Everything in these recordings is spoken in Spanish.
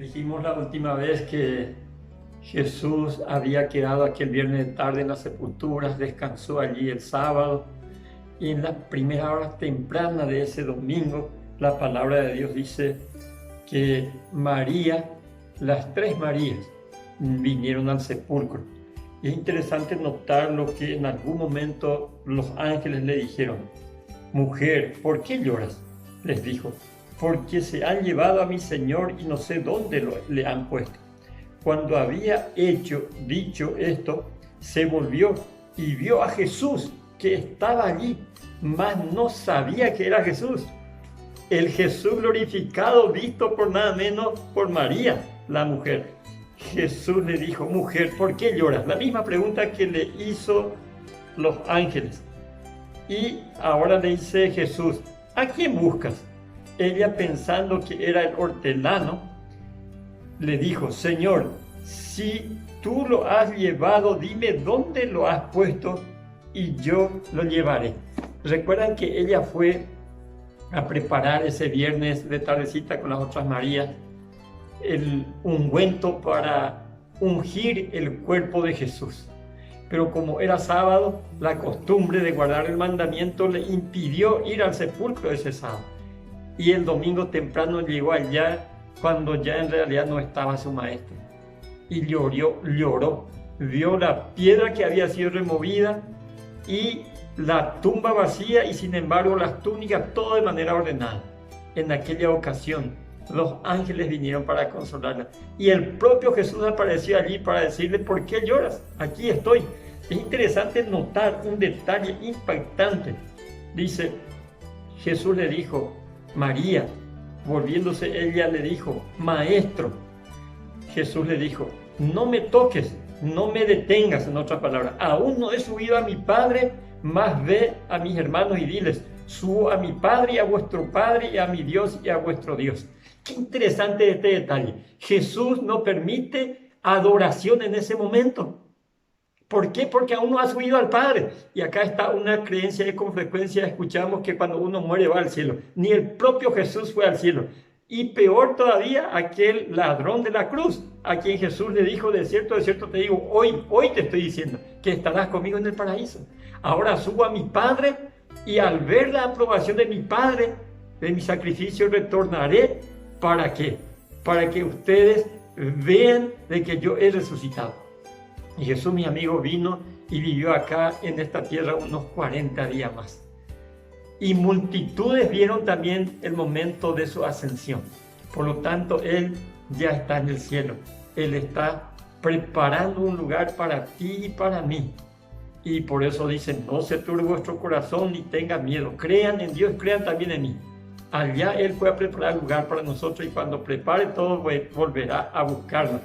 Dijimos la última vez que Jesús había quedado aquel viernes de tarde en las sepulturas, descansó allí el sábado y en las primeras horas tempranas de ese domingo la palabra de Dios dice que María, las tres Marías, vinieron al sepulcro. Y es interesante notar lo que en algún momento los ángeles le dijeron. Mujer, ¿por qué lloras? Les dijo, porque se han llevado a mi Señor y no sé dónde le han puesto. Cuando había dicho esto, se volvió y vio a Jesús que estaba allí, mas no sabía que era Jesús. El Jesús glorificado, visto por nada menos por María, la mujer. Jesús le dijo, mujer, ¿por qué lloras? La misma pregunta que le hizo los ángeles. Y ahora le dice Jesús, ¿a quién buscas? Ella, pensando que era el hortelano, le dijo, Señor, si tú lo has llevado, dime dónde lo has puesto y yo lo llevaré. Recuerdan que ella fue a preparar ese viernes de tardecita con las otras Marías el ungüento para ungir el cuerpo de Jesús. Pero como era sábado, la costumbre de guardar el mandamiento le impidió ir al sepulcro ese sábado. Y el domingo temprano llegó allá cuando ya en realidad no estaba su maestro. Y lloró, vio la piedra que había sido removida y la tumba vacía y sin embargo las túnicas todo de manera ordenada. En aquella ocasión los ángeles vinieron para consolarla y el propio Jesús apareció allí para decirle, ¿por qué lloras? Aquí estoy. Es interesante notar un detalle impactante. Dice, Jesús le dijo, María, volviéndose ella le dijo, Maestro. Jesús le dijo, no me toques, no me detengas, en otras palabras, aún no he subido a mi Padre, mas ve a mis hermanos y diles, subo a mi Padre y a vuestro Padre y a mi Dios y a vuestro Dios. Qué interesante este detalle. Jesús no permite adoración en ese momento. ¿Por qué? Porque aún no ha subido al Padre. Y acá está una creencia que con frecuencia escuchamos que cuando uno muere va al cielo. Ni el propio Jesús fue al cielo. Y peor todavía, aquel ladrón de la cruz, a quien Jesús le dijo, de cierto te digo, hoy te estoy diciendo que estarás conmigo en el paraíso. Ahora subo a mi Padre y al ver la aprobación de mi Padre, de mi sacrificio, retornaré. ¿Para qué? Para que ustedes vean de que yo he resucitado. Y Jesús, mi amigo, vino y vivió acá en esta tierra unos 40 días más. Y multitudes vieron también el momento de su ascensión. Por lo tanto, Él ya está en el cielo. Él está preparando un lugar para ti y para mí. Y por eso dicen, no se turbe vuestro corazón ni tengan miedo. Crean en Dios, crean también en mí. Allá Él fue a preparar lugar para nosotros y cuando prepare todo volverá a buscarnos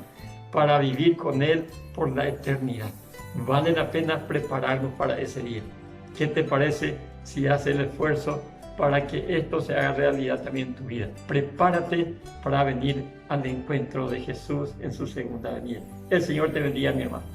para vivir con Él por la eternidad. Vale la pena prepararnos para ese día. ¿Qué te parece si haces el esfuerzo para que esto se haga realidad también en tu vida? Prepárate para venir al encuentro de Jesús en su segunda venida. El Señor te bendiga, mi hermano.